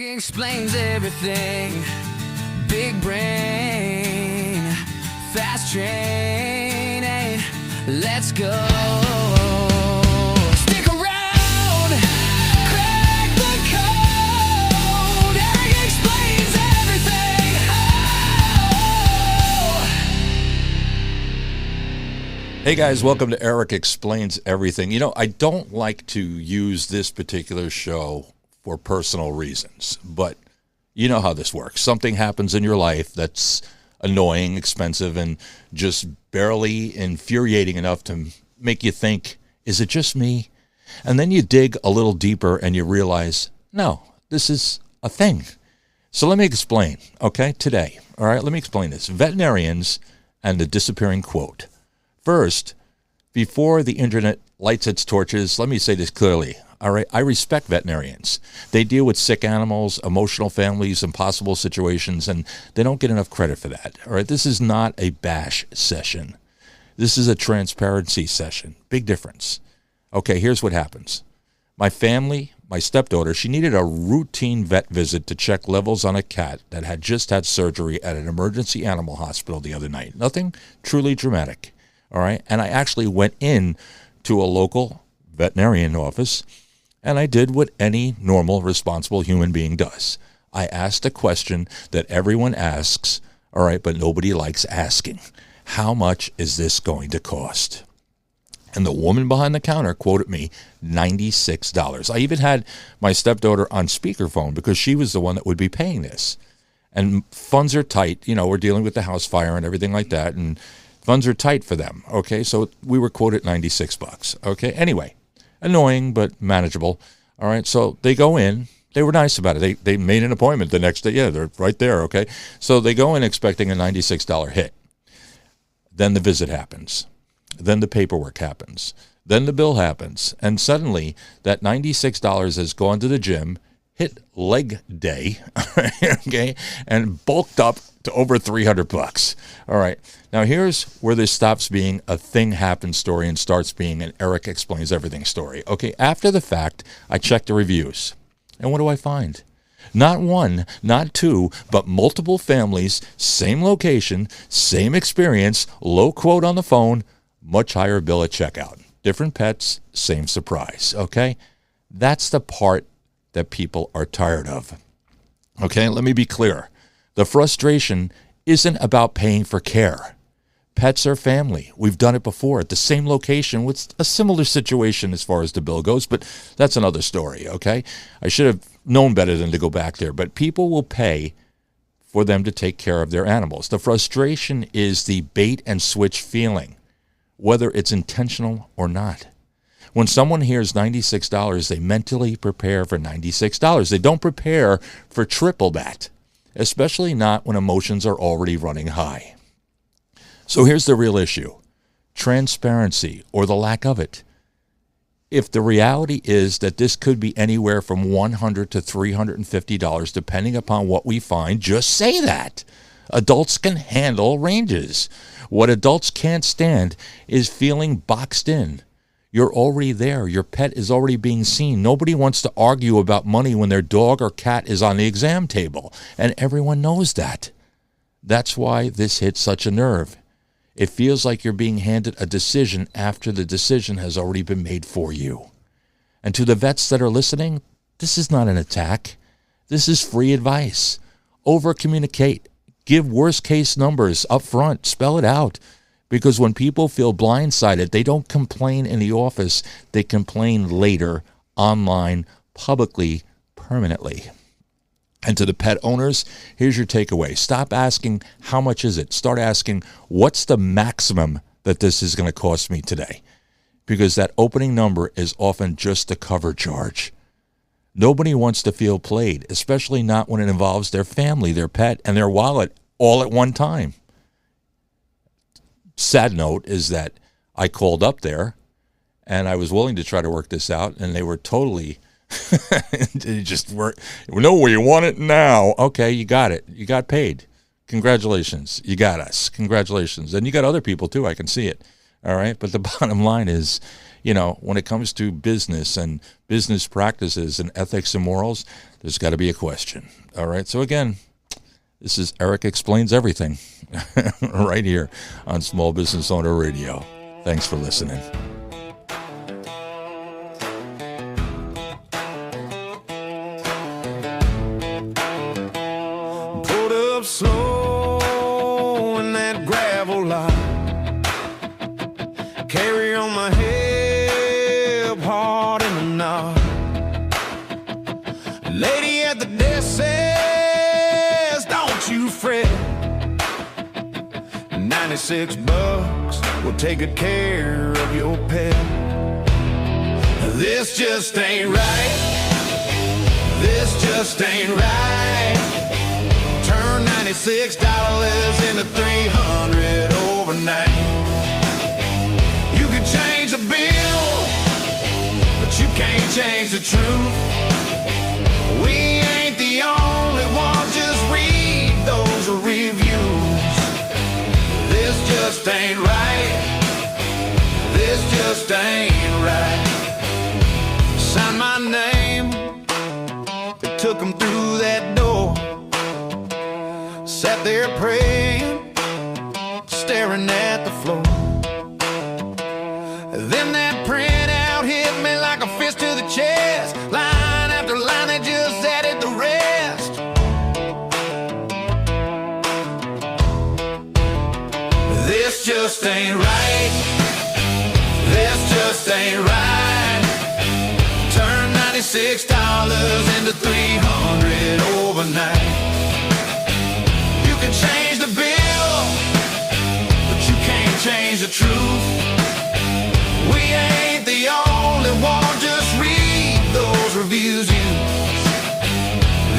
Explains everything. Big brain, fast train. Hey, let's go. Stick around, crack the code. Eric explains everything. Oh. Hey guys, welcome to Eric Explains Everything. You know, I don't like to use this particular show for personal reasons, but you know how this works. Something happens in your life that's annoying, expensive, and just barely infuriating enough to make you think, is it just me? And then you dig a little deeper and you realize, no, this is a thing. So let me explain, okay, today. All right, let me explain this. Veterinarians and the disappearing quote. First, before the internet lights its torches, let me say this clearly. All right, I respect veterinarians. They deal with sick animals, emotional families, impossible situations, and they don't get enough credit for that. All right, this is not a bash session. This is a transparency session. Big difference. Okay, here's what happens. My family, my stepdaughter, she needed a routine vet visit to check levels on a cat that had just had surgery at an emergency animal hospital the other night. Nothing truly dramatic. All right, and I actually went in to a local veterinarian office, and I did what any normal, responsible human being does. I asked a question that everyone asks, all right, but nobody likes asking. How much is this going to cost? And the woman behind the counter quoted me $96. I even had my stepdaughter on speakerphone because she was the one that would be paying this. And funds are tight. You know, we're dealing with the house fire and everything like that, and funds are tight for them, okay? So we were quoted $96, okay? Anyway. Annoying, but manageable. All right, so they go in. They were nice about it. They made an appointment the next day. Yeah, they're right there, okay? So they go in expecting a $96 hit. Then the visit happens. Then the paperwork happens. Then the bill happens. And suddenly, that $96 has gone to the gym, hit leg day, okay, and bulked up to over $300. All right. Now here's where this stops being a thing happens story and starts being an Eric Explains Everything story. Okay, after the fact, I checked the reviews. And what do I find? Not one, not two, but multiple families, same location, same experience, low quote on the phone, much higher bill at checkout. Different pets, same surprise. Okay? That's the part that people are tired of. Okay, let me be clear. The frustration isn't about paying for care. Pets are family. We've done it before at the same location with a similar situation as far as the bill goes, but that's another story, okay? I should have known better than to go back there, but people will pay for them to take care of their animals. The frustration is the bait and switch feeling, whether it's intentional or not. When someone hears $96, they mentally prepare for $96. They don't prepare for triple that, especially not when emotions are already running high. So here's the real issue, transparency or the lack of it. If the reality is that this could be anywhere from $100 to $350, depending upon what we find, just say that. Adults can handle ranges. What adults can't stand is feeling boxed in. You're already there. Your pet is already being seen. Nobody wants to argue about money when their dog or cat is on the exam table, and everyone knows that. That's why this hits such a nerve. It feels like you're being handed a decision after the decision has already been made for you. And to the vets that are listening, this is not an attack. This is free advice. Over-communicate. Give worst-case numbers up front. Spell it out. Because when people feel blindsided, they don't complain in the office. They complain later, online, publicly, permanently. And to the pet owners, here's your takeaway. Stop asking, how much is it? Start asking, what's the maximum that this is going to cost me today? Because that opening number is often just the cover charge. Nobody wants to feel played, especially not when it involves their family, their pet, and their wallet all at one time. Sad note is that I called up there, and I was willing to try to work this out, and they were totally... They just were, no, you want it now. Okay, you got it. You got paid. Congratulations. You got us. Congratulations. And you got other people too. I can see it. All right. But the bottom line is, you know, when it comes to business and business practices and ethics and morals, there's got to be a question. All right. So again, this is Eric Explains Everything right here on Small Business Owner Radio. Thanks for listening. Pulled up slow in that gravel lot. Carry on my hip hard in the knot. Lady at the desk says, don't you fret. $96 will take good care of your pet. This just ain't right. This just ain't right. Turn $96 into $300 overnight. You can change the bill, but you can't change the truth. We ain't the only ones, just read those reviews. This just ain't right. This just ain't right. Sign my name. They took them through that door. Sat there praying, staring at the floor. Then that printout hit me like a fist to the chest. Line after line, they just added the rest. This just ain't right. This just ain't right. Turn $96 into $300 overnight. You can change the bill, but you can't change the truth. We ain't the only one, just read those reviews.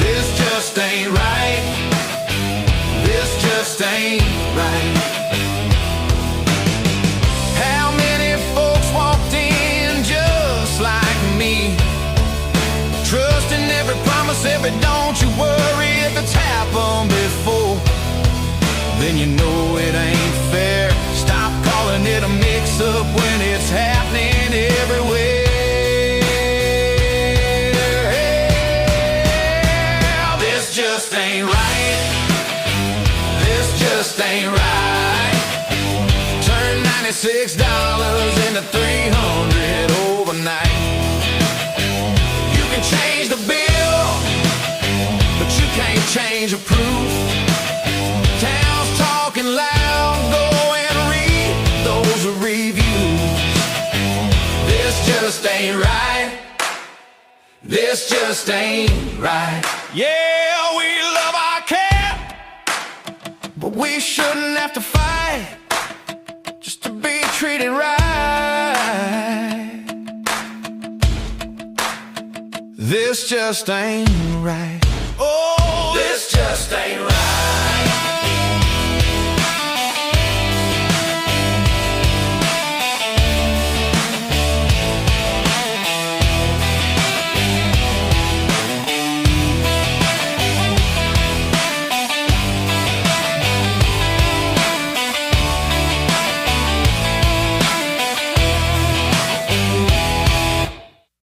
This just ain't right. This just ain't right. How many folks walked in just like me, trusting every promise, every don't you worry if it's happened before. Then you know it ain't fair. Stop calling it a mix-up when it's happening everywhere. This just ain't right. This just ain't right. Turn $96 into $300 overnight. You can change the bill, but you can't change the proof. Town's talking loud, go and read those reviews. This just ain't right. This just ain't right. Yeah, we love our cat, but we shouldn't have to fight just to be treated right. This just ain't right.